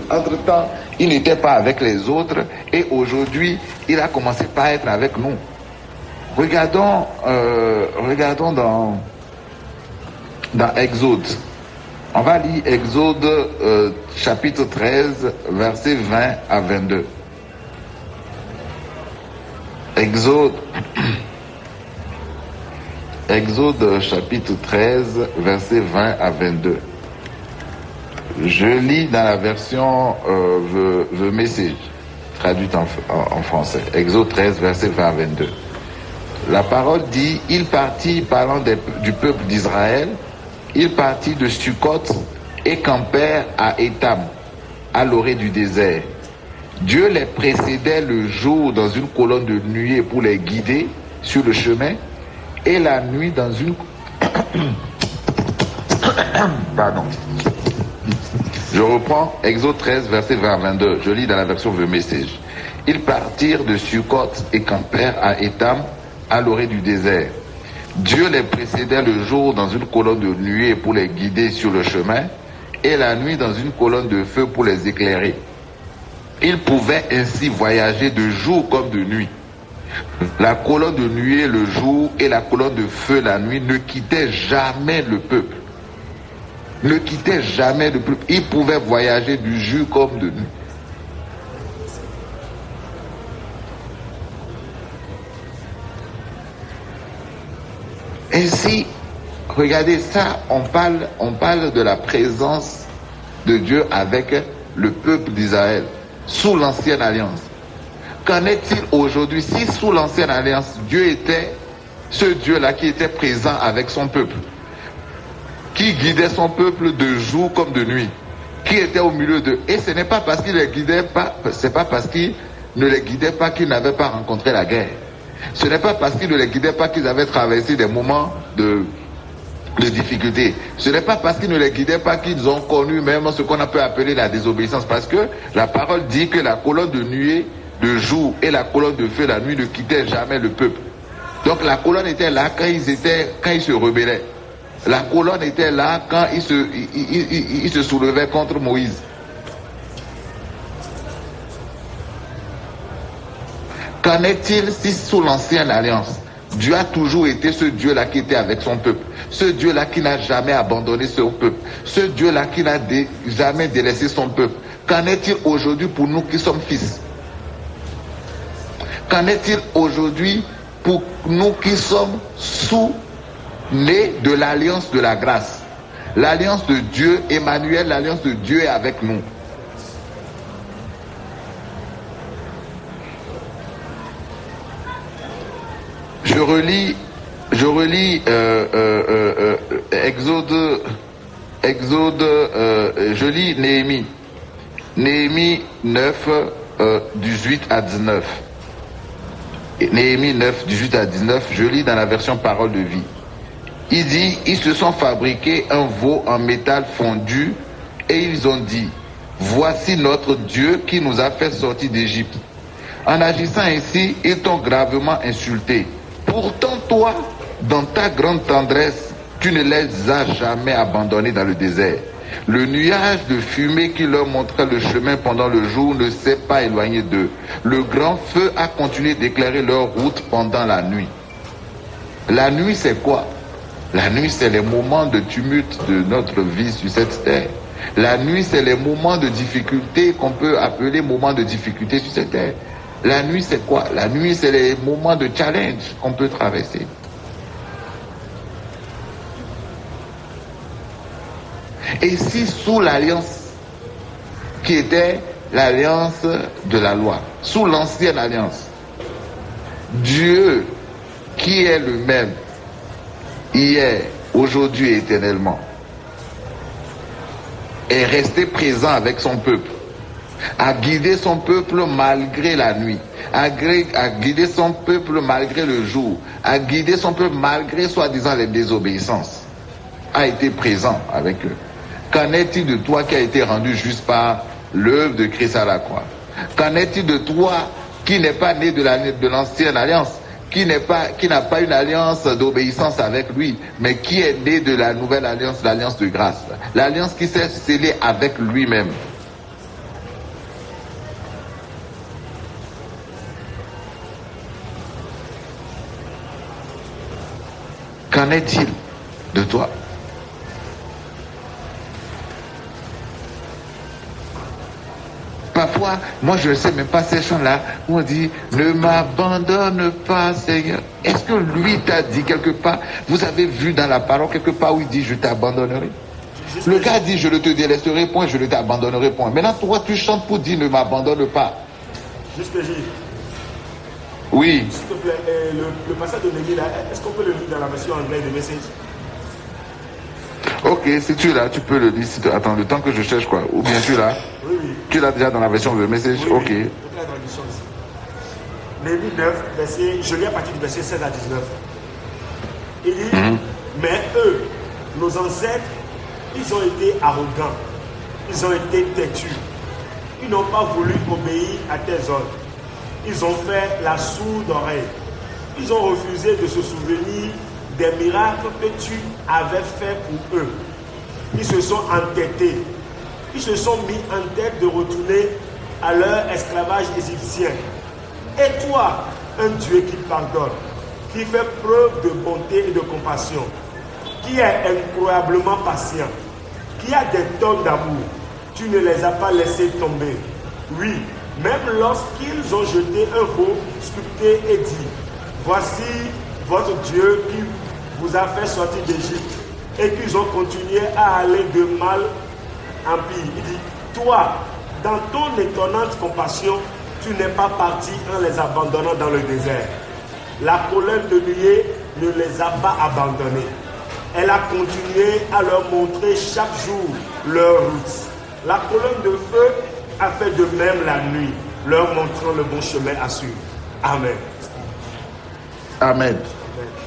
Entre-temps, il n'était pas avec les autres et aujourd'hui, il a commencé par être avec nous. Regardons dans Exode. On va lire Exode chapitre 13, versets 20 à 22. Exode chapitre 13, versets 20 à 22. Je lis dans la version The Message, traduite en français. Exode 13, versets 20 à 22. La parole dit, il partit, parlant du peuple d'Israël, il partit de Sukkot et campèrent à Étam, à l'orée du désert. Dieu les précédait le jour dans une colonne de nuée pour les guider sur le chemin, et la nuit dans une... Pardon. Je reprends Exode 13, verset 20 à 22. Je lis dans la version The Message. Ils partirent de Sukkot et campèrent à Étam, à l'orée du désert. Dieu les précédait le jour dans une colonne de nuée pour les guider sur le chemin, et la nuit dans une colonne de feu pour les éclairer. Ils pouvaient ainsi voyager de jour comme de nuit. La colonne de nuée le jour et la colonne de feu la nuit ne quittaient jamais le peuple. Ne quittaient jamais le peuple. Ils pouvaient voyager du jour comme de nuit. Ainsi, regardez ça, on parle de la présence de Dieu avec le peuple d'Israël, sous l'ancienne alliance. Qu'en est-il aujourd'hui? Si sous l'ancienne alliance, Dieu était ce Dieu-là qui était présent avec son peuple, qui guidait son peuple de jour comme de nuit, qui était au milieu d'eux. Et ce n'est pas parce qu'il les guidait pas, c'est pas parce qu'il ne les guidait pas qu'ils n'avaient pas rencontré la guerre. Ce n'est pas parce qu'il ne les guidait pas qu'ils avaient traversé des moments de difficulté. Ce n'est pas parce qu'ils ne les guidaient pas qu'ils ont connu même ce qu'on peut appeler la désobéissance. Parce que la parole dit que la colonne de nuée de jour et la colonne de feu la nuit ne quittaient jamais le peuple. Donc la colonne était là quand ils se rebellaient. La colonne était là quand ils se soulevaient contre Moïse. Qu'en est-il si sous l'ancienne alliance, Dieu a toujours été ce Dieu-là qui était avec son peuple, ce Dieu-là qui n'a jamais abandonné son peuple, ce Dieu-là qui n'a jamais délaissé son peuple? Qu'en est-il aujourd'hui pour nous qui sommes fils? Qu'en est-il aujourd'hui pour nous qui sommes nés de l'alliance de la grâce? L'alliance de Dieu, Emmanuel, l'alliance de Dieu est avec nous. Je relis je lis Néhémie 9, 18 à 19. Néhémie 9, 18 à 19, je lis dans la version Parole de vie. Il dit, ils se sont fabriqués un veau en métal fondu et ils ont dit, voici notre Dieu qui nous a fait sortir d'Égypte. En agissant ainsi, ils t'ont gravement insulté. Pourtant, toi, dans ta grande tendresse, tu ne les as jamais abandonnés dans le désert. Le nuage de fumée qui leur montrait le chemin pendant le jour ne s'est pas éloigné d'eux. Le grand feu a continué d'éclairer leur route pendant la nuit. La nuit, c'est quoi? La nuit, c'est les moments de tumulte de notre vie sur cette terre. La nuit, c'est les moments de difficulté qu'on peut appeler moments de difficulté sur cette terre. La nuit, c'est quoi? La nuit, c'est les moments de challenge qu'on peut traverser. Et si sous l'alliance, qui était l'alliance de la loi, sous l'ancienne alliance, Dieu, qui est le même, hier, aujourd'hui et éternellement, est resté présent avec son peuple, a guidé son peuple malgré la nuit, a guidé son peuple malgré le jour, a guidé son peuple malgré soi-disant les désobéissances, a été présent avec eux. Qu'en est-il de toi qui a été rendu juste par l'œuvre de Christ à la croix? Qu'en est-il de toi qui n'est pas né de l'ancienne alliance, qui n'a pas une alliance d'obéissance avec lui, mais qui est né de la nouvelle alliance, l'alliance de grâce, l'alliance qui s'est scellée avec lui-même? Qu'en est-il de toi? Parfois, moi je ne sais même pas ces chants-là où on dit « Ne m'abandonne pas, Seigneur ». Est-ce que lui t'a dit quelque part? Vous avez vu dans la parole quelque part où il dit « Je t'abandonnerai ». Le gars dit « Je ne te délaisserai point, je ne t'abandonnerai point ». Maintenant, toi, tu chantes pour dire « Ne m'abandonne pas ». Juste que j'ai. Oui. S'il te plaît, le passage de Némi là, est-ce qu'on peut le lire dans la version anglaise de Message? Ok, si tu l'as, tu peux le lire. Attends, le temps que je cherche quoi. Ou bien tu l'as. Oui, oui. Tu l'as déjà dans la version de Message. Oui, Ok. oui. La traduction ici. Némi 9, verset, je lis à partir du verset 16 à 19. Il dit, mais eux, nos ancêtres, ils ont été arrogants, ils ont été têtus, ils n'ont pas voulu obéir à tes ordres. Ils ont fait la sourde oreille. Ils ont refusé de se souvenir des miracles que tu avais faits pour eux. Ils se sont entêtés. Ils se sont mis en tête de retourner à leur esclavage égyptien. Et toi, un Dieu qui pardonne, qui fait preuve de bonté et de compassion, qui est incroyablement patient, qui a des tonnes d'amour, tu ne les as pas laissés tomber. Oui, même lorsqu'ils ont jeté un veau sculpté et dit, voici votre Dieu qui vous a fait sortir d'Égypte, et qu'ils ont continué à aller de mal en pire. Il dit, toi, dans ton étonnante compassion, tu n'es pas parti en les abandonnant dans le désert. La colère de nuée ne les a pas abandonnés. Elle a continué à leur montrer chaque jour leur route. La colonne de feu a fait de même la nuit, leur montrant le bon chemin à suivre. Amen. Amen.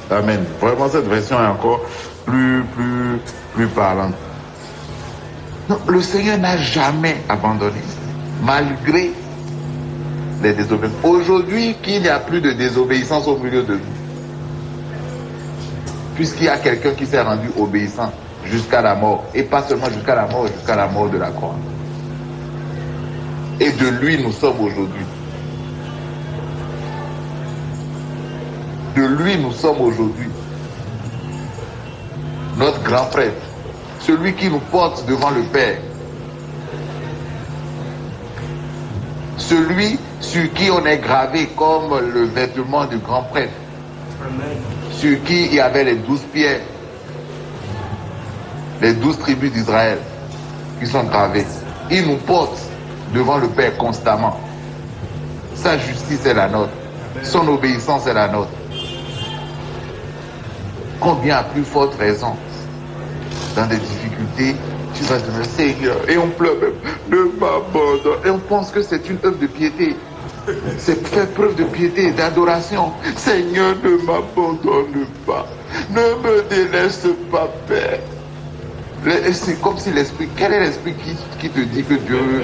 Amen. Vraiment, cette version est encore plus parlante. Non, le Seigneur n'a jamais abandonné, malgré les désobéissances. Aujourd'hui, qu'il n'y a plus de désobéissance au milieu de nous, puisqu'il y a quelqu'un qui s'est rendu obéissant jusqu'à la mort, et pas seulement jusqu'à la mort de la croix. Et de lui, nous sommes aujourd'hui. De lui, nous sommes aujourd'hui. Notre grand frère, celui qui nous porte devant le Père, celui sur qui on est gravé comme le vêtement du grand prêtre, sur qui il y avait les 12 pierres, les 12 tribus d'Israël qui sont gravées. Il nous porte devant le Père constamment. Sa justice est la nôtre. Son obéissance est la nôtre. Combien à plus forte raison, dans des difficultés, tu vas dire Seigneur, et on pleure même, ne m'abandonne. Et on pense que c'est une œuvre de piété. C'est faire preuve de piété et d'adoration. Seigneur, ne m'abandonne pas. Ne me délaisse pas, Père. C'est comme si l'esprit, quel est l'esprit qui te dit que Dieu,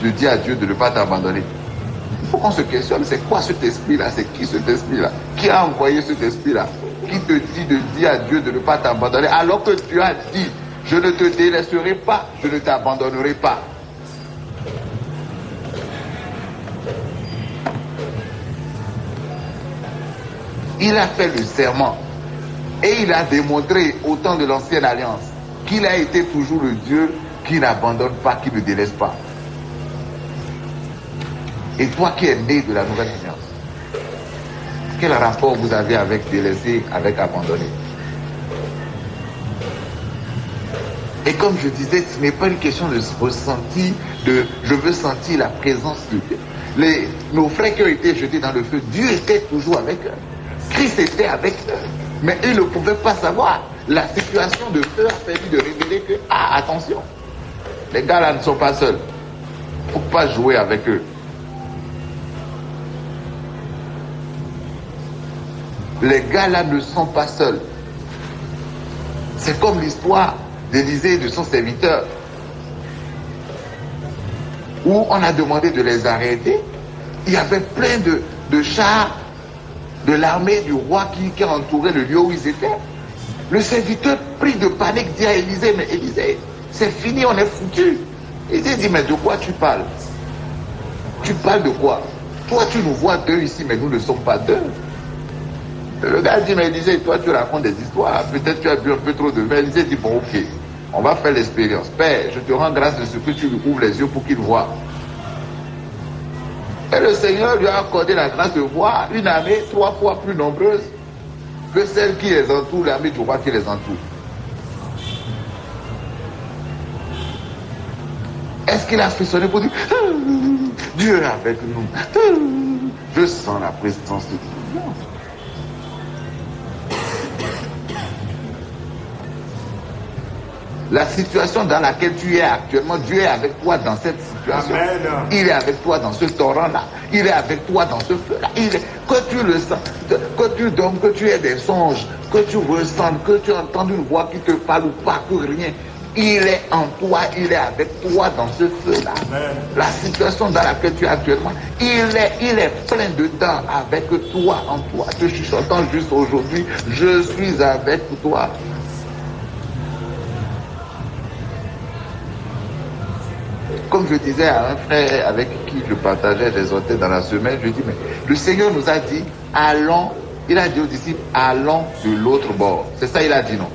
de dire à Dieu de ne pas t'abandonner? Il faut qu'on se questionne, c'est quoi cet esprit-là? C'est qui cet esprit-là? Qui a envoyé cet esprit-là? Qui te dit de dire à Dieu de ne pas t'abandonner, alors que Dieu a dit, je ne te délaisserai pas, je ne t'abandonnerai pas. Il a fait le serment et il a démontré au temps de l'ancienne alliance qu'il a été toujours le Dieu qui n'abandonne pas, qui ne délaisse pas. Et toi qui es né de la nouvelle alliance, quel rapport vous avez avec délaisser, avec abandonner? Et comme je disais, ce n'est pas une question de ressentir, je veux sentir la présence de Dieu. Nos frères qui ont été jetés dans le feu, Dieu était toujours avec eux. Christ était avec eux. Mais ils ne pouvaient pas savoir. La situation de feu a permis de révéler que, attention, les gars là ne sont pas seuls. Il ne faut pas jouer avec eux. Les gars là ne sont pas seuls. C'est comme l'histoire d'Élisée et de son serviteur, où on a demandé de les arrêter. Il y avait plein de chars de l'armée du roi qui entourait le lieu où ils étaient. Le serviteur, pris de panique, dit à Élisée, mais Élisée, c'est fini, on est foutu. Élisée dit, mais de quoi tu parles? Tu parles de quoi? Toi, tu nous vois deux ici, mais nous ne sommes pas deux. Le gars dit, mais Élisée, toi tu racontes des histoires, peut-être tu as bu un peu trop de vin. Élisée dit, bon ok, on va faire l'expérience. Père, je te rends grâce de ce que tu lui ouvres les yeux pour qu'il voie. Et le Seigneur lui a accordé la grâce de voir une armée 3 fois plus nombreuse que celle qui les entoure, l'armée du roi qui les entoure. Est-ce qu'il a frissonné pour dire Dieu est avec nous? Je sens la présence de Dieu. La situation dans laquelle tu es actuellement, Dieu est avec toi dans cette situation. Amen. Il est avec toi dans ce torrent-là. Il est avec toi dans ce feu-là. Que tu le sens, que tu dormes, que tu aies des songes, que tu ressentes, que tu entends une voix qui te parle ou pas, que rien. Il est en toi, il est avec toi dans ce feu-là. La situation dans laquelle tu es actuellement, il est plein dedans avec toi, en toi. Te chuchotant juste aujourd'hui, je suis avec toi. Comme je disais à un frère avec qui je partageais des hôtels dans la semaine, je dis, mais le Seigneur nous a dit, allons, il a dit aux disciples, allons de l'autre bord. C'est ça, il a dit non.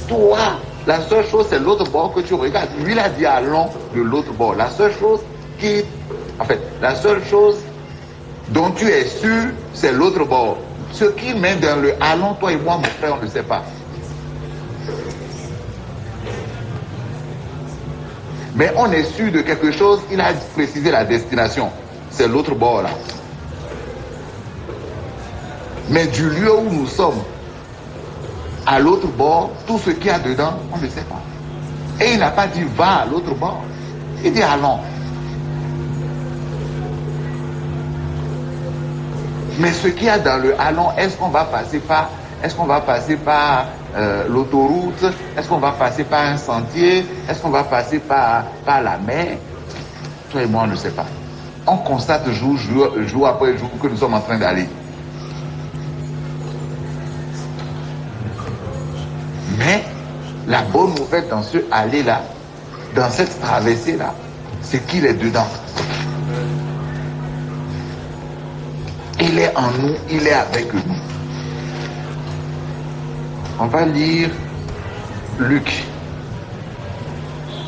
Toi, la seule chose, c'est l'autre bord que tu regardes. Lui, il a dit, allons de l'autre bord. La seule chose la seule chose dont tu es sûr, c'est l'autre bord. Ce qui met dans le allons, toi et moi, mon frère, on ne sait pas. Mais on est sûr de quelque chose, il a précisé la destination. C'est l'autre bord là. Mais du lieu où nous sommes, à l'autre bord, tout ce qu'il y a dedans, on ne sait pas. Et il n'a pas dit va à l'autre bord. Il dit allons. Mais ce qu'il y a dans le allons, est-ce qu'on va passer par l'autoroute? Est-ce qu'on va passer par un sentier? Est-ce qu'on va passer par la mer? Toi et moi, on ne sait pas. On constate jour après jour que nous sommes en train d'aller. Mais la bonne nouvelle dans ce aller-là, dans cette traversée-là, c'est qu'il est dedans. Il est en nous, il est avec nous. On va lire Luc.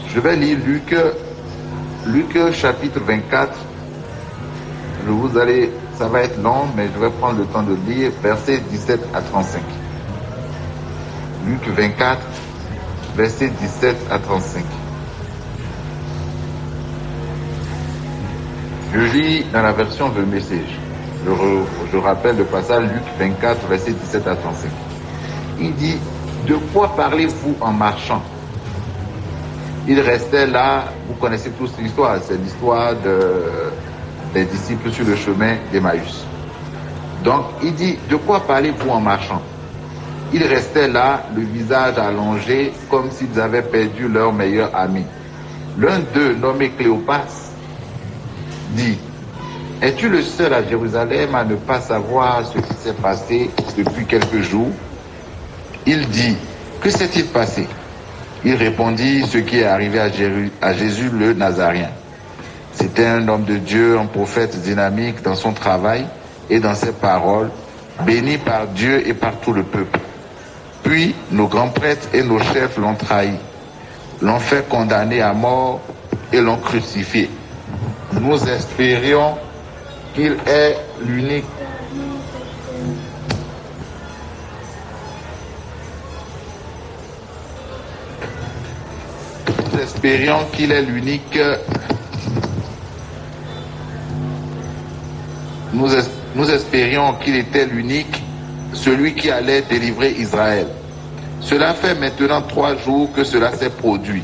Je vais lire Luc chapitre 24. Ça va être long, mais je vais prendre le temps de lire versets 17 à 35. Luc 24, versets 17 à 35. Je lis dans la version The Message. Je rappelle le passage Luc 24, versets 17 à 35. Il dit, de quoi parlez-vous en marchant? Il restait là, vous connaissez tous l'histoire, c'est l'histoire des disciples sur le chemin d'Emmaüs. Donc, il dit, de quoi parlez-vous en marchant? Ils restaient là, le visage allongé, comme s'ils avaient perdu leur meilleur ami. L'un d'eux, nommé Cléopas, dit, es-tu le seul à Jérusalem à ne pas savoir ce qui s'est passé depuis quelques jours? Il dit, que s'est-il passé? Il répondit, ce qui est arrivé à Jésus le Nazaréen. C'était un homme de Dieu, un prophète dynamique dans son travail et dans ses paroles, béni par Dieu et par tout le peuple. Puis nos grands prêtres et nos chefs l'ont trahi, l'ont fait condamner à mort et l'ont crucifié. Nous espérions qu'il est l'unique. Nous espérions qu'il est l'unique. Nous espérions qu'il était l'unique, celui qui allait délivrer Israël. Cela fait maintenant 3 jours que cela s'est produit.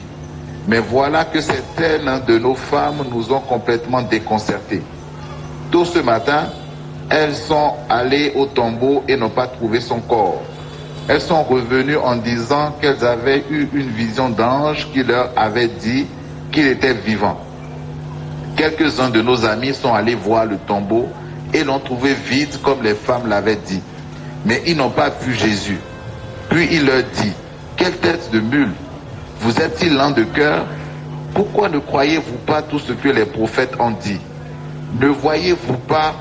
Mais voilà que certaines de nos femmes nous ont complètement déconcertés. Tôt ce matin, elles sont allées au tombeau et n'ont pas trouvé son corps. Elles sont revenues en disant qu'elles avaient eu une vision d'ange qui leur avait dit qu'il était vivant. Quelques-uns de nos amis sont allés voir le tombeau et l'ont trouvé vide comme les femmes l'avaient dit. Mais ils n'ont pas vu Jésus. Puis il leur dit, quelle tête de mule! Vous êtes-ils lents de cœur? Pourquoi ne croyez-vous pas tout ce que les prophètes ont dit? Ne voyez-vous pas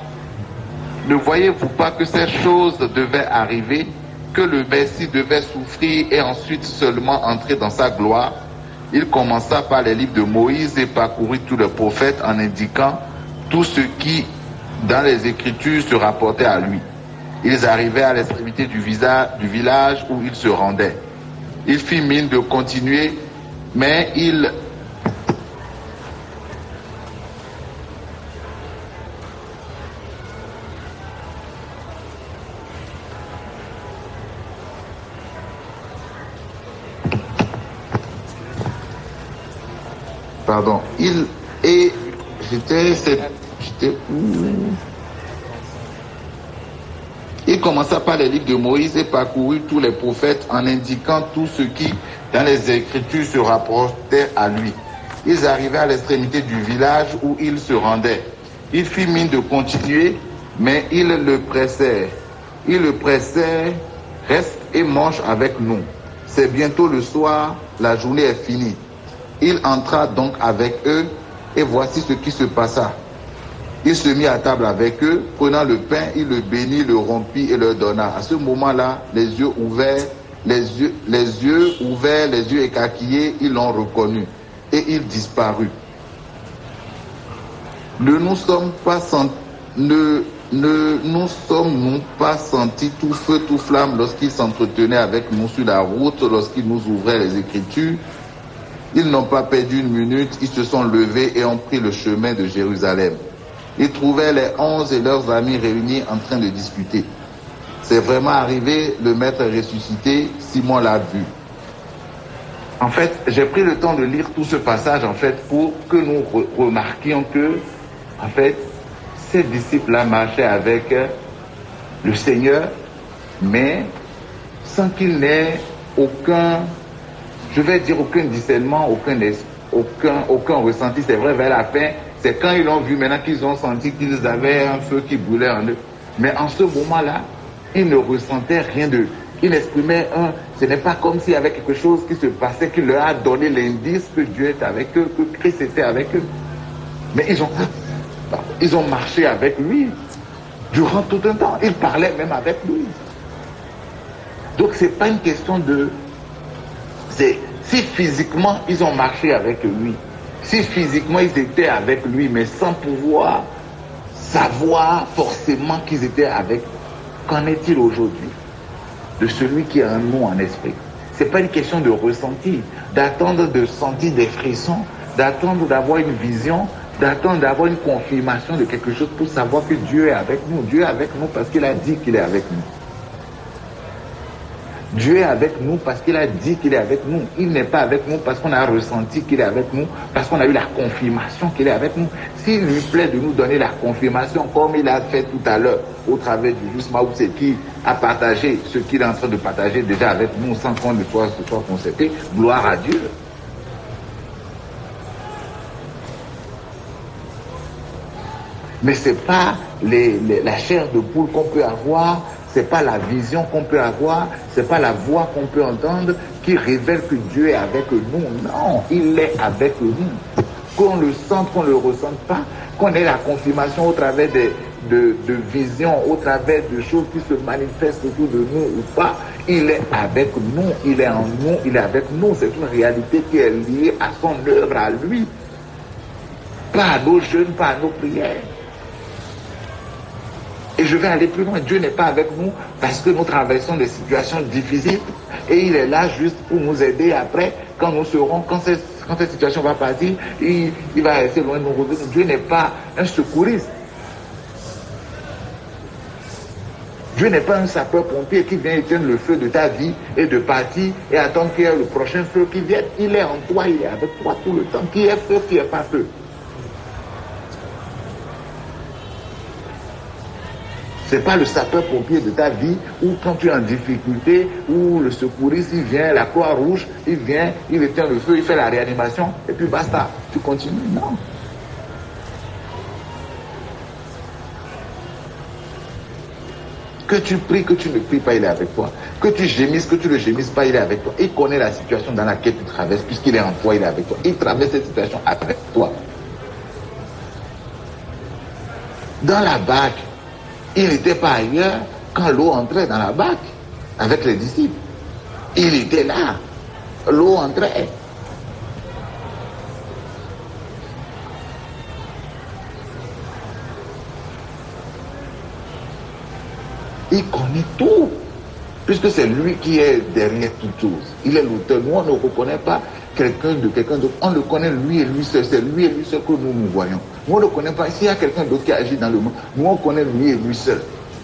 Ne voyez-vous pas que ces choses devaient arriver, que le Messie devait souffrir et ensuite seulement entrer dans sa gloire? Il commença par les livres de Moïse et parcourut tous les prophètes en indiquant tout ce qui, dans les Écritures, se rapportait à lui. Ils arrivaient à l'extrémité du village où il se rendait. Il fit mine de continuer, mais il... Pardon, il commença par les livres de Moïse et parcourut tous les prophètes en indiquant tout ce qui, dans les Écritures, se rapportait à lui. Ils arrivaient à l'extrémité du village où il se rendait. Il fit mine de continuer, mais il le pressait. Il le pressait, reste et mange avec nous. C'est bientôt le soir, la journée est finie. Il entra donc avec eux, et voici ce qui se passa. Il se mit à table avec eux, prenant le pain, il le bénit, le rompit et leur donna. À ce moment-là, les yeux écarquillés, ils l'ont reconnu, et il disparut. Ne nous sommes-nous pas sentis tout feu, tout flamme lorsqu'il s'entretenait avec nous sur la route, lorsqu'il nous ouvrait les Écritures? Ils n'ont pas perdu une minute, ils se sont levés et ont pris le chemin de Jérusalem. Ils trouvaient les 11 et leurs amis réunis en train de discuter. C'est vraiment arrivé, le maître est ressuscité, Simon l'a vu. En fait, j'ai pris le temps de lire tout ce passage, en fait, pour que nous remarquions que, en fait, ces disciples-là marchaient avec le Seigneur, mais sans qu'il n'ait aucun discernement, aucun ressenti. C'est vrai, vers la fin, c'est quand ils l'ont vu, maintenant qu'ils ont senti qu'ils avaient un feu qui brûlait en eux. Mais en ce moment-là, ils ne ressentaient rien d'eux. Ils exprimaient ce n'est pas comme s'il y avait quelque chose qui se passait, qui leur a donné l'indice que Dieu était avec eux, que Christ était avec eux. Mais ils ont marché avec lui durant tout un temps. Ils parlaient même avec lui. Donc c'est pas une question de... Si physiquement ils ont marché avec lui, si physiquement ils étaient avec lui, mais sans pouvoir savoir forcément qu'ils étaient avec lui, qu'en est-il aujourd'hui de celui qui est en nous en esprit? Ce n'est pas une question de ressenti, d'attendre de sentir des frissons, d'attendre d'avoir une vision, d'attendre d'avoir une confirmation de quelque chose pour savoir que Dieu est avec nous. Dieu est avec nous parce qu'il a dit qu'il est avec nous. Dieu est avec nous parce qu'il a dit qu'il est avec nous. Il n'est pas avec nous parce qu'on a ressenti qu'il est avec nous, parce qu'on a eu la confirmation qu'il est avec nous. S'il lui plaît de nous donner la confirmation, comme il a fait tout à l'heure, au travers du Jusma, où c'est qui a partagé ce qu'il est en train de partager déjà avec nous, sans qu'on ne soit concerté, gloire à Dieu. Mais ce n'est pas la chair de poule qu'on peut avoir, ce n'est pas la vision qu'on peut avoir, ce n'est pas la voix qu'on peut entendre qui révèle que Dieu est avec nous. Non, il est avec nous. Qu'on le sente, qu'on ne le ressente pas, qu'on ait la confirmation au travers de visions, au travers de choses qui se manifestent autour de nous ou pas, il est avec nous, il est en nous, il est avec nous. C'est une réalité qui est liée à son œuvre, à lui. Pas à nos jeûnes, pas à nos prières. Et je vais aller plus loin. Dieu n'est pas avec nous parce que nous traversons des situations difficiles et il est là juste pour nous aider après, quand cette situation va partir, il va rester loin de nous revenir. Dieu n'est pas un secouriste. Dieu n'est pas un sapeur-pompier qui vient éteindre le feu de ta vie et de partir et attendre qu'il y ait le prochain feu qui vienne. Il est en toi, il est avec toi tout le temps. Qui est feu, qui n'est pas feu. Ce n'est pas le sapeur-pompier de ta vie où quand tu es en difficulté, où le secouriste, il vient, la Croix-Rouge, il vient, il éteint le feu, il fait la réanimation, et puis basta, tu continues. Non. Que tu pries, que tu ne pries pas, il est avec toi. Que tu gémisses, que tu ne gémisses pas, il est avec toi. Il connaît la situation dans laquelle tu traverses, puisqu'il est en toi, il est avec toi. Il traverse cette situation avec toi. Dans la barque, Il n'était pas ailleurs quand l'eau entrait dans la barque avec les disciples. Il était là. L'eau entrait. Il connaît tout, puisque c'est lui qui est derrière toutes choses. Il est l'auteur. Nous, on ne reconnaît pas quelqu'un d'autre. On le connaît lui et lui seul. C'est lui et lui seul que nous voyons. Nous, on ne connaît pas. S'il y a quelqu'un d'autre qui agit dans le monde, nous, on connaît lui et lui seul.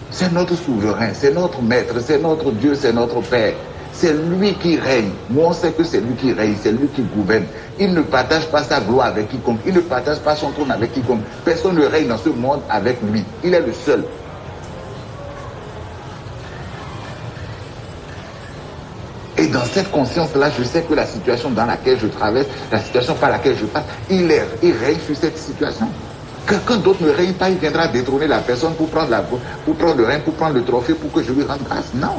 C'est notre souverain, c'est notre maître, c'est notre Dieu, c'est notre Père. C'est lui qui règne. Nous, on sait que c'est lui qui règne, c'est lui qui gouverne. Il ne partage pas sa gloire avec quiconque. Il ne partage pas son trône avec quiconque. Personne ne règne dans ce monde avec lui. Il est le seul. Et dans cette conscience-là, je sais que la situation dans laquelle je traverse, la situation par laquelle je passe, il règne sur cette situation. Quelqu'un d'autre ne règne pas, il viendra détrôner la personne pour prendre le règne, pour prendre le trophée, pour que je lui rende grâce. Non.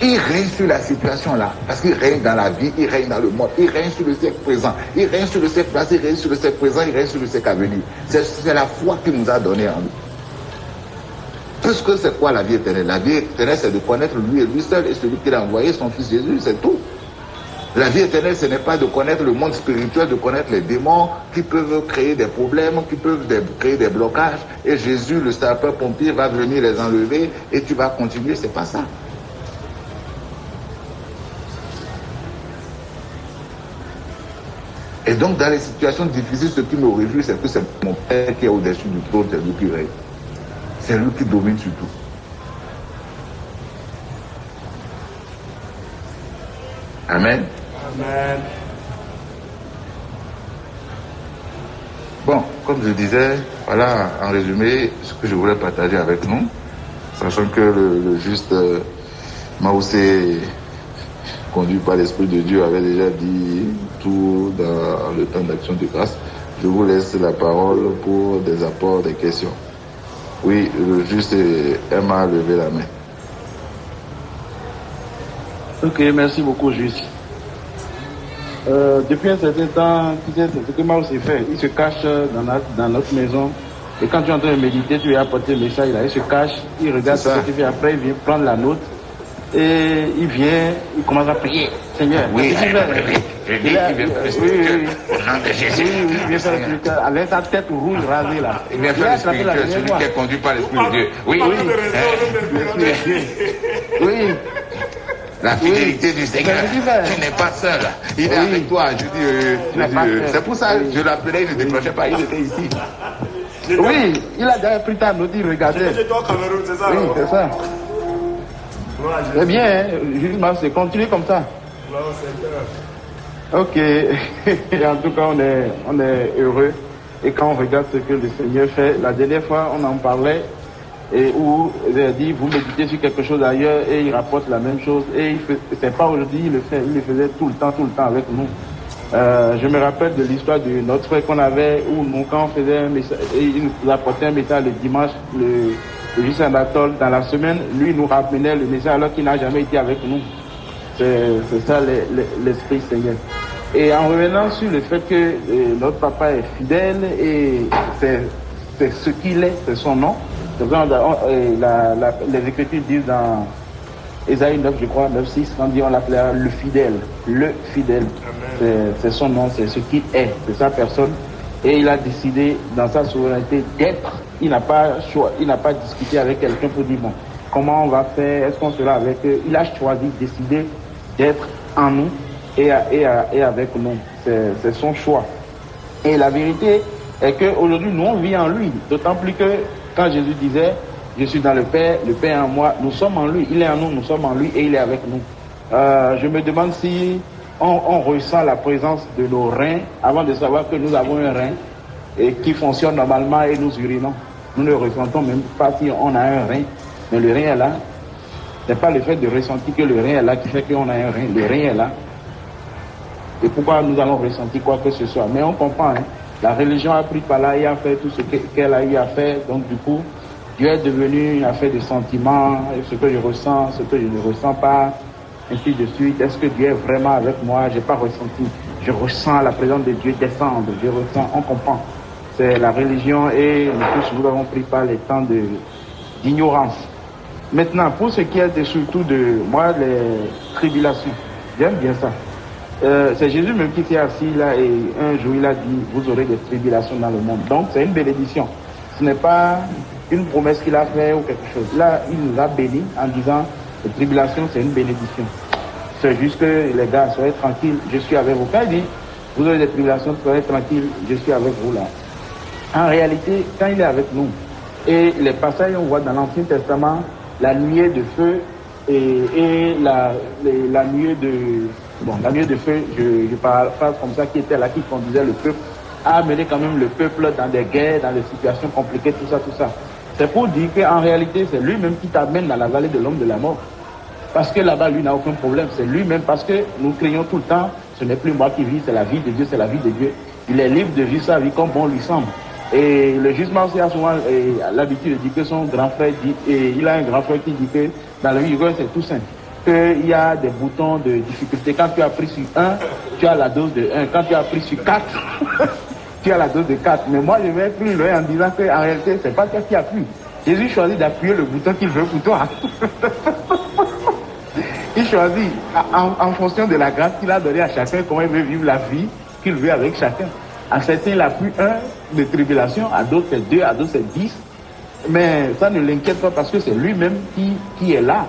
Il règne sur la situation-là, parce qu'il règne dans la vie, il règne dans le monde, il règne sur le siècle présent, il règne sur le siècle passé, il règne sur le siècle présent, il règne sur le siècle à venir. C'est la foi qu'il nous a donnée en nous. Parce que c'est quoi la vie éternelle? La vie éternelle, c'est de connaître lui et lui seul et celui qui a envoyé, son fils Jésus, c'est tout. La vie éternelle, ce n'est pas de connaître le monde spirituel, de connaître les démons qui peuvent créer des problèmes, qui peuvent créer des blocages. Et Jésus, le sapeur-pompier, va venir les enlever et tu vas continuer. C'est pas ça. Et donc, dans les situations difficiles, ce qui me réjouit, c'est que c'est mon Père qui est au-dessus du trône, c'est lui qui règne. C'est lui qui domine sur tout. Amen. Amen. Bon, comme je disais, voilà en résumé ce que je voulais partager avec nous, sachant que le juste Maoussé, conduit par l'Esprit de Dieu, avait déjà dit tout dans le temps d'action de grâce. Je vous laisse la parole pour des apports, des questions. Oui, le juste Emma a levé la main. Ok, merci beaucoup, juste. Depuis un certain temps, tu sais, ce que Mao s'est fait, il se cache dans notre maison. Et quand tu es en train de méditer, tu lui as apporté le message, là, il se cache, il regarde ce que tu fais, après il vient prendre la note. Et il vient, il commence à prier. Seigneur, oui, il vient faire le spirituel. Avec sa tête rouge rasée là. Il vient faire le spirituel, celui qui est conduit par l'Esprit de Dieu. Oui, oui. La fidélité du Seigneur. Tu n'es pas seul. Il est avec toi. Je dis, c'est pour ça que je l'appelais, il ne décrochait pas, il était ici. Oui, il a déjà pris ta note, il regardait. Oui, c'est ça. C'est bien, hein? Justement, c'est continuer comme ça. Ok. Et en tout cas, on est heureux. Et quand on regarde ce que le Seigneur fait, la dernière fois, on en parlait, et où il a dit, vous méditez sur quelque chose ailleurs, et il rapporte la même chose. Et c'est pas aujourd'hui, il le faisait tout le temps avec nous. Je me rappelle de l'histoire de notre frère qu'on avait, où nous, quand on faisait un message, il nous apportait un message le dimanche, le juste Anatole, dans la semaine, lui nous ramenait le message alors qu'il n'a jamais été avec nous. C'est ça l'Esprit Seigneur. Et en revenant sur le fait que notre papa est fidèle et c'est ce qu'il est, c'est son nom. Les Écritures disent dans Ésaïe 9, je crois, 9-6, on dit on l'appelait le fidèle. Le fidèle. C'est son nom, c'est ce qu'il est, c'est sa personne. Et il a décidé, dans sa souveraineté, d'être. Il n'a pas discuté avec quelqu'un pour dire, bon, comment on va faire, est-ce qu'on sera avec eux. Il a choisi, décidé d'être en nous et avec nous. C'est son choix. Et la vérité est qu'aujourd'hui, nous, on vit en lui. D'autant plus que, quand Jésus disait, je suis dans le Père en moi, nous sommes en lui. Il est en nous, nous sommes en lui et il est avec nous. Je me demande si on ressent la présence de nos reins avant de savoir que nous avons un rein et qui fonctionne normalement et nous urinons. Nous ne ressentons même pas si on a un rein, mais le rein est là. Ce n'est pas le fait de ressentir que le rein est là qui fait qu'on a un rein. Le rein est là. Et pourquoi nous allons ressentir quoi que ce soit? Mais on comprend, hein? La religion a pris par là et a fait tout ce qu'elle a eu à faire. Donc du coup, Dieu est devenu une affaire de sentiments, ce que je ressens, ce que je ne ressens pas, ainsi de suite. Est-ce que Dieu est vraiment avec moi? Je n'ai pas ressenti. Je ressens la présence de Dieu descendre. Je ressens, on comprend. c'est la religion et nous tous, nous avons pris par les temps d'ignorance. Maintenant, pour ce qui est surtout de moi, les tribulations, j'aime bien ça. C'est Jésus même qui s'est assis là et un jour il a dit, vous aurez des tribulations dans le monde. Donc c'est une bénédiction. Ce n'est pas une promesse qu'il a faite ou quelque chose. Là, il nous a bénis en disant, les tribulations c'est une bénédiction. C'est juste que les gars, soyez tranquilles, je suis avec vous. Quand il dit, vous aurez des tribulations, soyez tranquilles, je suis avec vous là. En réalité, quand il est avec nous, et les passages on voit dans l'Ancien Testament, la nuée de feu et la nuée de... Bon, la nuée de feu, je parle comme ça, qui était là, qui conduisait le peuple, a amené quand même le peuple dans des guerres, dans des situations compliquées, tout ça. C'est pour dire qu'en réalité, c'est lui-même qui t'amène dans la vallée de l'homme de la mort. Parce que là-bas, lui n'a aucun problème. C'est lui-même, parce que nous craignons tout le temps, ce n'est plus moi qui vis, c'est la vie de Dieu, c'est la vie de Dieu. Il est libre de vivre sa vie comme bon lui semble. Et le jugement aussi a souvent l'habitude de dire que son grand frère dit, et il a un grand frère qui dit que dans la vie, c'est tout simple. Qu'il y a des boutons de difficulté. Quand tu as pris sur 1, tu as la dose de 1. Quand tu as pris sur 4, tu as la dose de 4. Mais moi, je vais plus loin en disant qu'en réalité, c'est pas toi qui appuie. Jésus choisit d'appuyer le bouton qu'il veut pour toi. Il choisit en fonction de la grâce qu'il a donnée à chacun, comment il veut vivre la vie qu'il veut avec chacun. À certains, il appuie 1 de tribulation, à d'autres c'est 2, à d'autres c'est 10. Mais ça ne l'inquiète pas parce que c'est lui-même qui est là.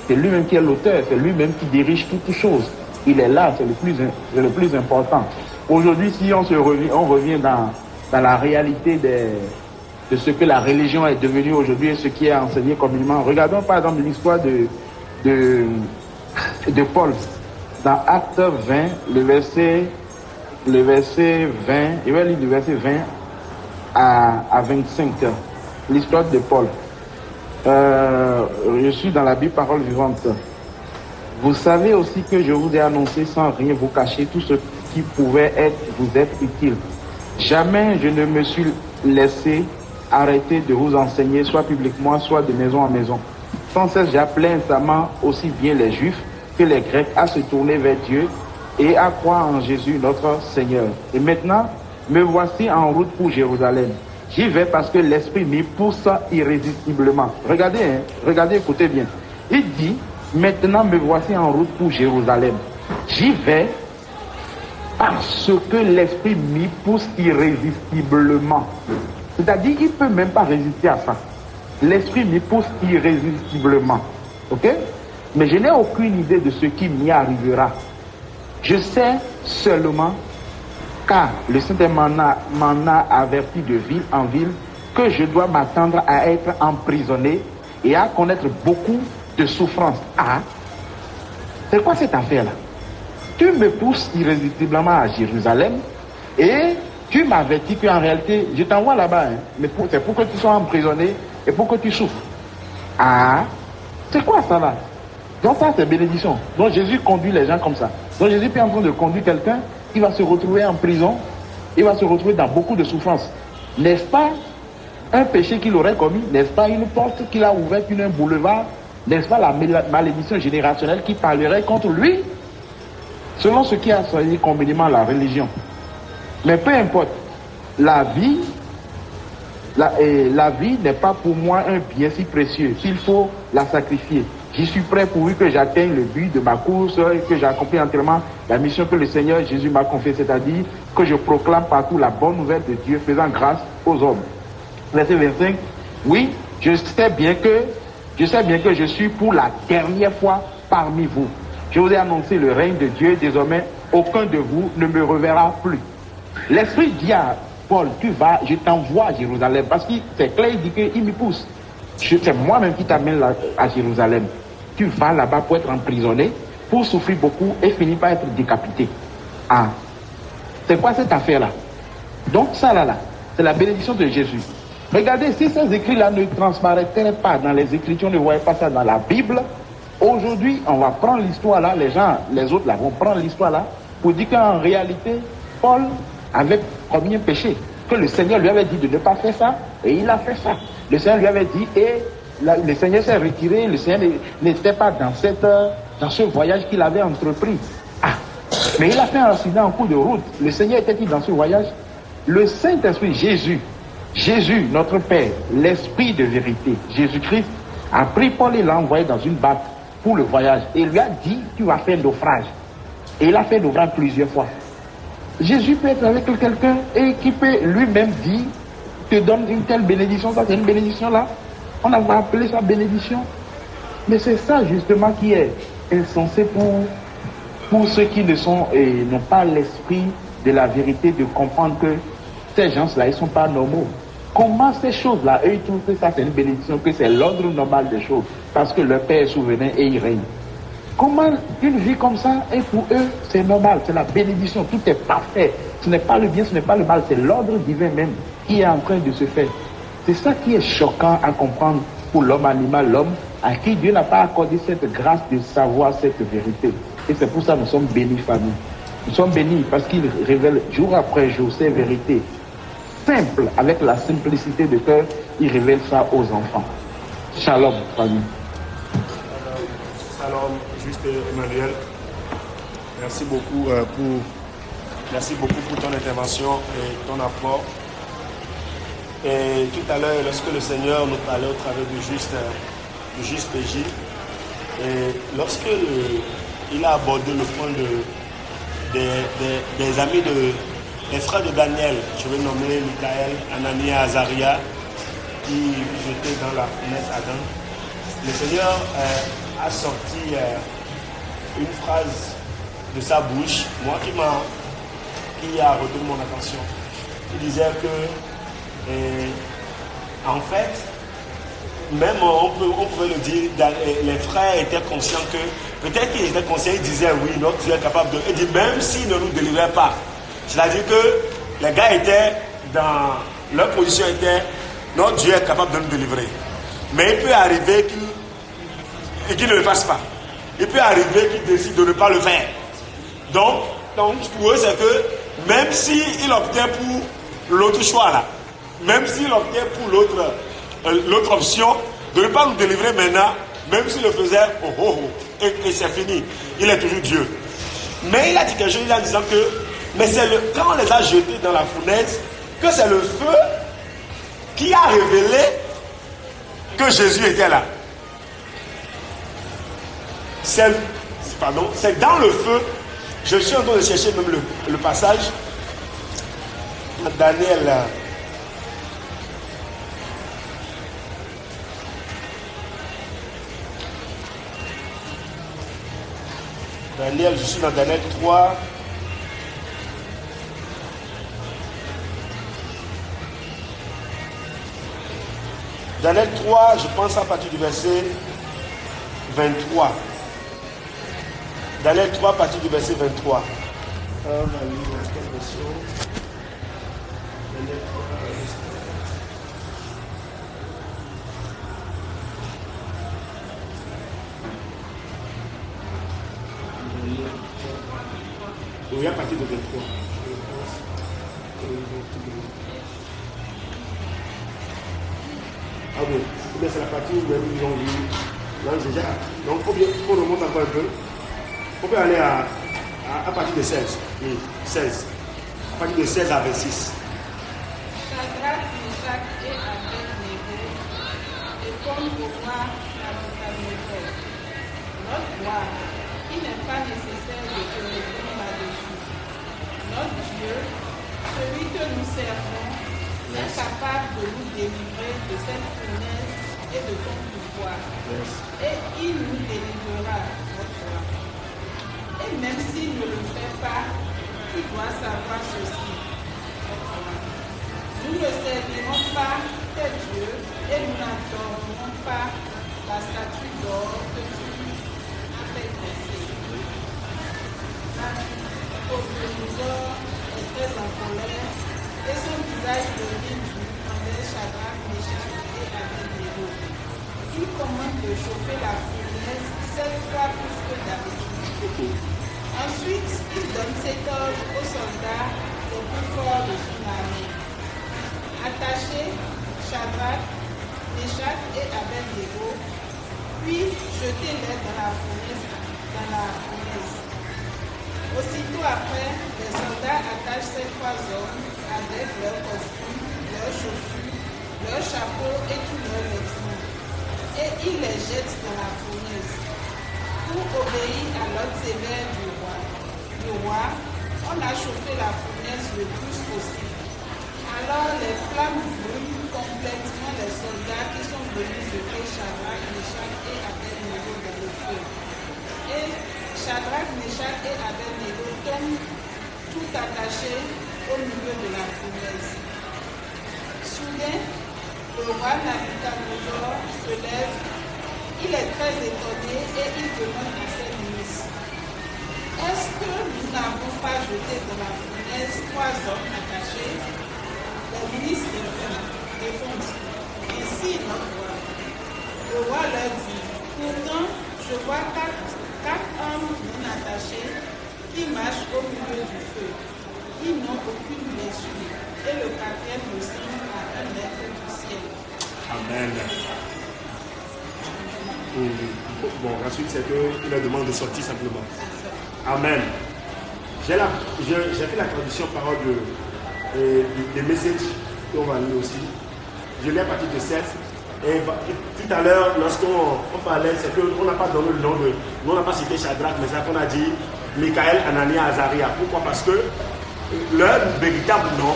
C'est lui-même qui est l'auteur, c'est lui-même qui dirige toutes choses. Il est là, c'est le plus important. Aujourd'hui, si on revient dans la réalité de ce que la religion est devenue aujourd'hui et ce qui est enseigné communément. Regardons par exemple l'histoire de Paul. Dans Acte 20, le verset 20, il va lire du verset 20 à 25. L'histoire de Paul. Je suis dans la Bible Parole Vivante. Vous savez aussi que je vous ai annoncé sans rien vous cacher tout ce qui pouvait vous être utile. Jamais je ne me suis laissé arrêter de vous enseigner, soit publiquement, soit de maison en maison. Sans cesse, j'appelais instamment aussi bien les Juifs que les Grecs à se tourner vers Dieu et à croire en Jésus notre Seigneur. Et maintenant, me voici en route pour Jérusalem. J'y vais parce que l'Esprit m'y pousse irrésistiblement. Regardez, écoutez bien. Il dit, maintenant me voici en route pour Jérusalem. J'y vais parce que l'Esprit m'y pousse irrésistiblement. C'est-à-dire, il ne peut même pas résister à ça. L'Esprit m'y pousse irrésistiblement. Ok? Mais je n'ai aucune idée de ce qui m'y arrivera. Je sais seulement, car le Saint-Esprit m'en a averti de ville en ville, que je dois m'attendre à être emprisonné et à connaître beaucoup de souffrances. Ah, c'est quoi cette affaire-là? Tu me pousses irrésistiblement à Jérusalem et tu m'avertis qu'en réalité, je t'envoie là-bas, mais c'est pour que tu sois emprisonné et pour que tu souffres. Ah, c'est quoi ça là? Donc ça, c'est bénédiction. Donc Jésus conduit les gens comme ça. Donc Jésus est en train de conduire quelqu'un qui va se retrouver en prison, il va se retrouver dans beaucoup de souffrances. N'est-ce pas un péché qu'il aurait commis? N'est-ce pas une porte qu'il a ouverte, un boulevard? N'est-ce pas la malédiction générationnelle qui parlerait contre lui? Selon ce qui a soigné communément la religion. Mais peu importe, la vie n'est pas pour moi un bien si précieux qu'il faut la sacrifier. J'y suis prêt pourvu que j'atteigne le but de ma course et que j'accomplis entièrement la mission que le Seigneur Jésus m'a confiée, c'est-à-dire que je proclame partout la bonne nouvelle de Dieu faisant grâce aux hommes. Verset 25, oui, je sais bien que je suis pour la dernière fois parmi vous. Je vous ai annoncé le règne de Dieu, désormais aucun de vous ne me reverra plus. L'Esprit dit à Paul, tu vas, je t'envoie à Jérusalem, parce que c'est clair, il dit qu'il me pousse. C'est moi-même qui t'amène à Jérusalem. Tu vas là-bas pour être emprisonné, pour souffrir beaucoup et finir par être décapité. Ah, c'est quoi cette affaire-là? Donc ça là, c'est la bénédiction de Jésus. Regardez, si ces écrits-là ne transparaîtraient pas dans les Écritures, ne voyaient pas ça dans la Bible, aujourd'hui, on va prendre l'histoire là, les autres là vont prendre l'histoire là, pour dire qu'en réalité, Paul avait commis un péché, que le Seigneur lui avait dit de ne pas faire ça, et il a fait ça. Le Seigneur lui avait dit, et le Seigneur s'est retiré, le Seigneur n'était pas dans ce voyage qu'il avait entrepris. Ah, mais il a fait un accident en cours de route. Le Seigneur était-il dans ce voyage? Le Saint-Esprit, Jésus, notre Père, l'Esprit de vérité, Jésus-Christ, a pris Paul et l'a envoyé dans une barque pour le voyage. Et lui a dit, tu vas faire naufrage. Et il a fait naufrage plusieurs fois. Jésus peut être avec quelqu'un et qui peut lui-même dire, te donne une telle bénédiction, ça c'est une bénédiction là. On a appelé ça bénédiction. Mais c'est ça justement qui est insensé pour ceux qui n'ont pas l'esprit de la vérité, de comprendre que ces gens-là, ils ne sont pas normaux. Comment ces choses-là, eux, ils trouvent que ça c'est une bénédiction, que c'est l'ordre normal des choses, parce que leur Père est souverain et il règne. Comment une vie comme ça, et pour eux, c'est normal, c'est la bénédiction, tout est parfait. Ce n'est pas le bien, ce n'est pas le mal, c'est l'ordre divin même qui est en train de se faire. C'est ça qui est choquant à comprendre pour l'homme animal, l'homme à qui Dieu n'a pas accordé cette grâce de savoir cette vérité. Et c'est pour ça que nous sommes bénis, famille. Nous sommes bénis parce qu'il révèle jour après jour ces vérités simples, avec la simplicité de cœur, il révèle ça aux enfants. Shalom, famille. Shalom, juste Emmanuel. Merci beaucoup pour ton intervention et ton apport. Et tout à l'heure, lorsque le Seigneur nous parlait au travers du juste PJ, et lorsque il a abordé le point des amis des frères de Daniel, je vais nommer Michael, Anani et Azaria, qui jetaient dans la fenêtre Adam, le Seigneur a sorti une phrase de sa bouche, qui a retenu mon attention. Il disait que, en fait, même on pouvait le dire, les frères étaient conscients que, peut-être qu'ils étaient conscients, ils disaient oui, notre Dieu est capable de. Il dit même s'il ne nous délivrait pas. C'est-à-dire que les gars étaient dans. Leur position était, notre Dieu est capable de nous délivrer. Mais il peut arriver qu'il ne le fasse pas. Il peut arriver qu'il décide de ne pas le faire. Donc pour eux, c'est que même s'il optait pour l'autre choix là, même s'il optait pour l'autre option, de ne pas nous délivrer maintenant, même s'il le faisait, et c'est fini. Il est toujours Dieu. Mais il a dit quelque chose en disant que, mais c'est quand on les a jetés dans la fournaise, que c'est le feu qui a révélé que Jésus était là. C'est dans le feu, je suis en train de chercher même le passage, Daniel. Je suis dans Daniel 3. Daniel 3, je pense à partir du verset 23. Daniel 3, à partir du verset 23. On va lire quelle version? Daniel 3, oui, à partir de 23. Ah oui, c'est la partie où ils ont vu. Déjà. Donc, on remonte encore un peu. On peut aller à partir de 16. Oui, 16. À partir de 16 à 26. Shadrach, Meshach et Abed-Négo répondent au roi Nabuchodonosor. Notre roi, il n'est pas nécessaire de te répondre là-dessus. Notre Dieu, celui que nous servons, est capable de nous délivrer de cette fournaise et de ton pouvoir. Et il nous délivrera, notre roi. Et même s'il ne le fait pas, tu dois savoir ceci, notre roi. Nous ne servirons pas tes dieux et nous n'adorerons pas la statue d'or que tu as fait dresser. Nabuchodonosor est très en colère et son visage devient dur envers Shadrach, Meshach et Abed-Négo. Il commande de chauffer la fournaise 7 fois plus que d'habitude. Ensuite, il donne cet ordre aux soldats les plus forts de son armée. Attachez Shadrach, Meshach et Abed-Négo, puis jetez-les dans la fournaise. Aussitôt après, les soldats attachent ces 3 hommes avec leurs costumes, leurs chaussures, leurs chapeaux et tous leurs vêtements. Et ils les jettent dans la fournaise. Pour obéir à l'ordre sévère du roi. On a chauffé la fournaise le plus possible. Alors les flammes brûlent complètement les soldats qui sont venus jeter Shadrach, Meshach et Abednego dans le feu. Et Shadrach, Meshach et Abednego tombent tout attachés au milieu de la fournaise. Soudain, le roi Nabuchodonosor se lève. Il est très étonné et il demande à ses ministres: est-ce que nous n'avons pas jeté dans la fournaise 3 hommes attachés? Les ministres répondent: ainsi notre roi. Le roi leur dit: pourtant, je vois 4 hommes non attachés qui marchent au milieu du feu. Ils n'ont aucune blessure. Et le 4e ressemble à un être du ciel. Amen. Bon, ensuite, c'est qu'il leur demande de sortir simplement. Amen. J'ai fait la traduction parole des messages qu'on va lire aussi. Je l'ai à partir de 16. Et tout à l'heure, lorsqu'on parlait, c'est qu'on n'a pas donné le nom de. On n'a pas cité Shadrach, mais c'est qu'on a dit Michaël, Anania, Azaria. Pourquoi? Parce que leur véritable nom,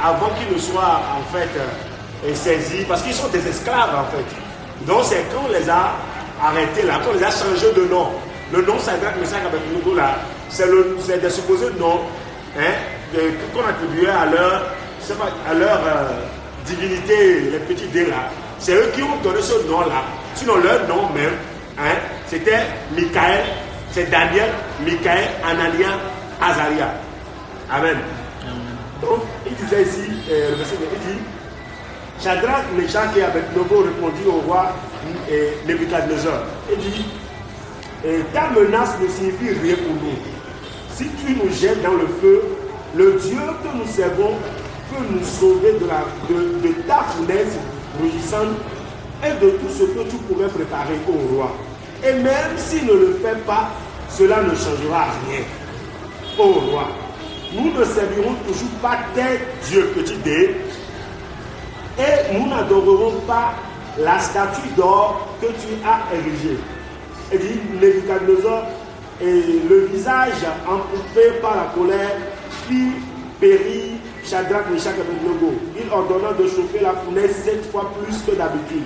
avant qu'ils ne soient en fait saisis, parce qu'ils sont des esclaves en fait. Donc c'est quand on les a arrêtés là, quand on les a changé de nom. Le nom Shadrach, Meshach, Abednego là, c'est des supposés noms qu'on attribuait à leur divinité, les petits dés là. C'est eux qui ont donné ce nom là. Sinon leur nom même, c'était Michaël, c'est Daniel, Michaël, Anania, Azaria. Amen. Donc il disait ici, le verset 2, il dit: Shadrach, Meshach et Abednego répondit au roi Nebuchadnezzar. Il dit: ta menace ne signifie rien pour nous. Si tu nous jettes dans le feu, le Dieu que nous servons peut nous sauver de ta fournaise rougissante et de tout ce que tu pourrais préparer au roi. Et même s'il ne le fait pas, cela ne changera rien. Ô roi, nous ne servirons toujours pas tes dieux, petit d, et nous n'adorerons pas la statue d'or que tu as érigée. Et dit Nebuchadnezzar, et le visage empourpré par la colère, fit périr Shadrach, Meshach et Abednego. Il ordonna de chauffer la fournaise 7 fois plus que d'habitude.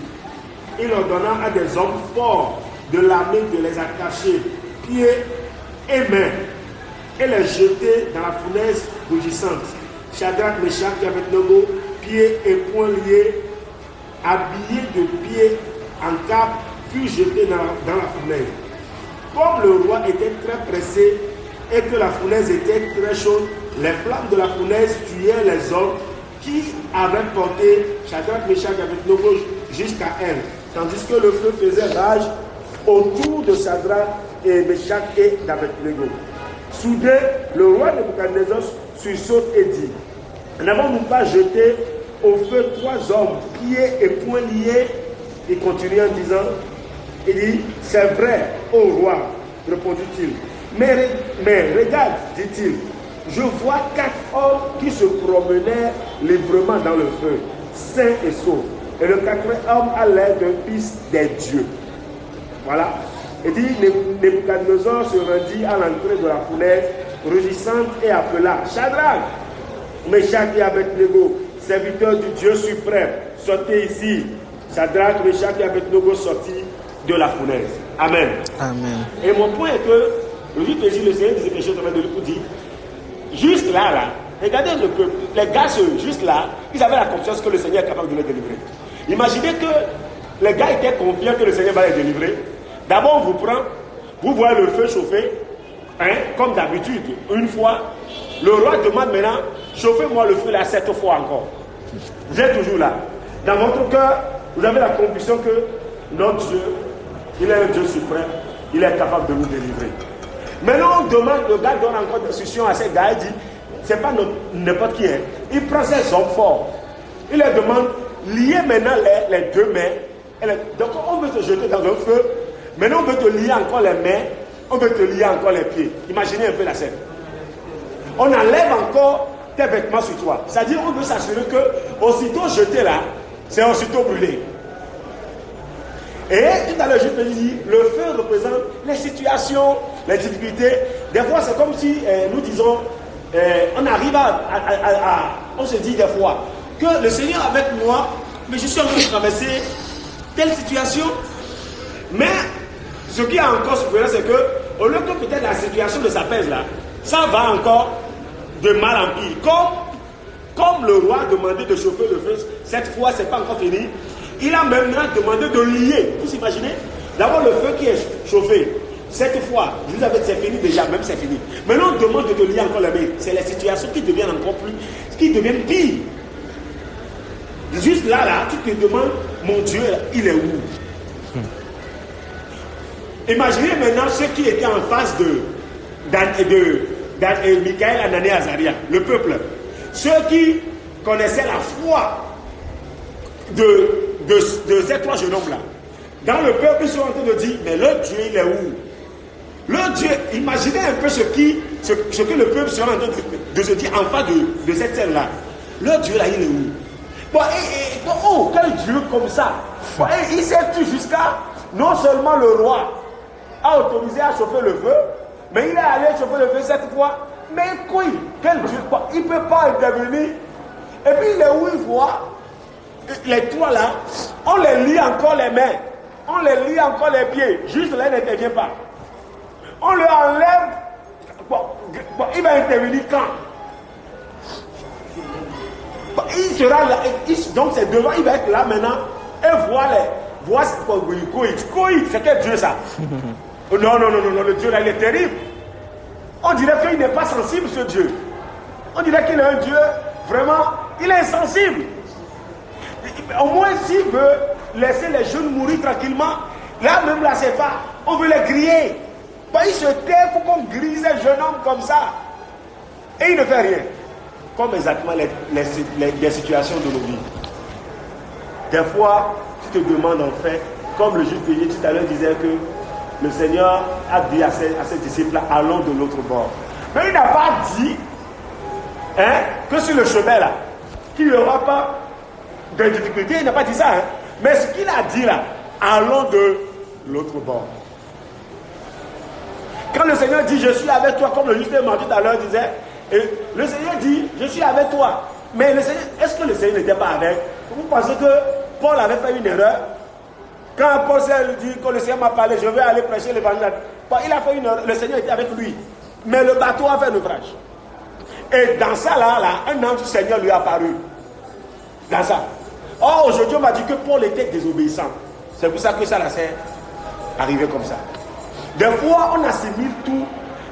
Il ordonna à des hommes forts de l'armée de les attacher pieds et mains et les jeter dans la fournaise rougissante. Shadrach, Meshach et Abednego, pieds et poings liés, habillés de pieds en cape, furent jetés dans la fournaise. Comme le roi était très pressé et que la fournaise était très chaude, les flammes de la fournaise tuaient les hommes qui avaient porté Shadrach, Meshach et Abednego jusqu'à elle, tandis que le feu faisait rage autour de Shadrach et Meshach et d'Abednego. Soudain, le roi Nebuchadnezzar sursaute et dit: n'avons-nous pas jeté au feu 3 hommes, pieds et poings liés? Il continue en disant, il dit: c'est vrai, ô roi, répondit-il. Mais regarde, dit-il, je vois 4 hommes qui se promenaient librement dans le feu, sains et saufs. Et le 4e homme a l'air d'un fils des dieux. Voilà. Et dit, Nebuchadnezzar se rendit à l'entrée de la fournaise rougissante et appela: Shadrach, Meshach et Abednego, serviteurs du Dieu suprême, sortez ici. Shadrach, Meshach et Abednego sortis de la fournaise. Amen. Amen. Et mon point est que le Seigneur disait quelque chose de lui dit, juste là, regardez le peuple, les gars juste là, ils avaient la confiance que le Seigneur est capable de les délivrer. Imaginez que les gars étaient confiants que le Seigneur va les délivrer. D'abord, on vous prend, vous voyez le feu chauffer, comme d'habitude, une fois. Le roi demande maintenant: chauffez-moi le feu là 7 fois encore. Vous êtes toujours là. Dans votre cœur, vous avez la conviction que notre Dieu, il est un Dieu suprême, il est capable de nous délivrer. Maintenant, on demande, le gars donne encore des instructions à ces gars, il dit, c'est pas n'importe qui est. Il prend ses hommes forts. Il leur demande, liez maintenant les 2 mains. Donc, on veut te jeter dans un feu. Maintenant, on veut te lier encore les mains on veut te lier encore les pieds. Imaginez un peu la scène. On enlève encore tes vêtements sur toi. C'est-à-dire on veut s'assurer que aussitôt jeté là, c'est aussitôt brûlé. Et tout à l'heure, je te dis, le feu représente les situations, les difficultés. Des fois, c'est comme si nous disons, on arrive on se dit des fois, que le Seigneur est avec moi, mais je suis en train de traverser telle situation. Mais ce qui est encore surprenant, c'est que, au lieu que peut-être la situation de s'apaise là, ça va encore de mal en pire. Comme le roi a demandé de chauffer le feu, cette fois, c'est pas encore fini. Il a même demandé de lier. Vous imaginez? D'abord, le feu qui est chauffé. Cette fois, vous avez, c'est fini déjà, même c'est fini. Maintenant, on demande de te lier encore les mains. C'est les situations qui deviennent encore plus, qui deviennent pires. Juste là, tu te demandes, mon Dieu, il est où? Imaginez maintenant ceux qui étaient en face de Michael, Anané, Azaria, le peuple. Ceux qui connaissaient la foi de ces trois jeunes hommes-là. Dans le peuple, ils sont en train de dire, mais le Dieu, il est où? Le Dieu, imaginez un peu ce que le peuple sera en train de se dire en face de cette scène-là. Le Dieu, là, il est où? Bon, quel Dieu comme ça? Bon, il s'est tout jusqu'à, non seulement le roi a autorisé à chauffer le feu, mais il est allé chauffer le feu cette fois. Mais quoi? Quel Dieu? Bon, il ne peut pas intervenir. Et puis, il est où il voit? Les trois là, on les lie encore les mains, on les lie encore les pieds, juste là il n'intervient pas. On le enlève, il va intervenir quand? Il sera là, donc c'est devant, il va être là maintenant, et voir c'est quoi, c'est quel Dieu ça? Non, le Dieu là il est terrible. On dirait qu'il n'est pas sensible ce Dieu. On dirait qu'il est un Dieu, vraiment, il est insensible. Au moins s'il veut laisser les jeunes mourir tranquillement, là même là c'est pas, on veut les griller. Il se tait pour qu'on grille ces jeunes hommes comme ça. Et il ne fait rien. Comme exactement les situations de nos vies. Des fois, tu te demandes en fait, comme le juge Bélier tout à l'heure disait que le Seigneur a dit à ses disciples, allons de l'autre bord. Mais il n'a pas dit que sur le chemin là, qu'il n'y aura pas de difficultés, il n'a pas dit ça. Mais ce qu'il a dit là, allons de l'autre bord. Quand le Seigneur dit, je suis avec toi, comme le juste tout à l'heure disait, et le Seigneur dit, je suis avec toi. Mais le Seigneur, est-ce que le Seigneur n'était pas avec? Vous pensez que Paul avait fait une erreur? Quand Paul s'est dit que le Seigneur m'a parlé, je vais aller prêcher l'évangile. Il a fait une erreur, le Seigneur était avec lui. Mais le bateau a fait naufrage. Et dans ça là, un ange du Seigneur lui est apparu. Dans ça. Or, aujourd'hui, on m'a dit que Paul était désobéissant. C'est pour ça que ça s'est arrivé comme ça. Des fois, on assimile tout.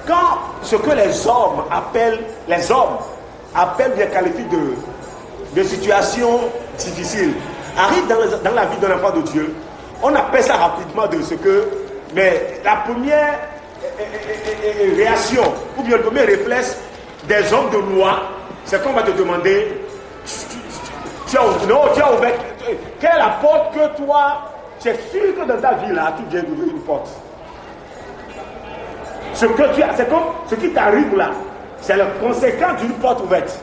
Quand ce que les hommes appellent, bien qualifiés de situations difficiles, arrive dans la vie d'un enfant de Dieu, on appelle ça rapidement de ce que, mais la première réaction, ou bien le premier réflexe des hommes de loi, c'est qu'on va te demander, tu as ouvert, quelle est la porte que toi, tu es sûr que dans ta vie là, tu viens d'ouvrir une porte. Ce que tu as, c'est comme ce qui t'arrive là, c'est le conséquent d'une porte ouverte.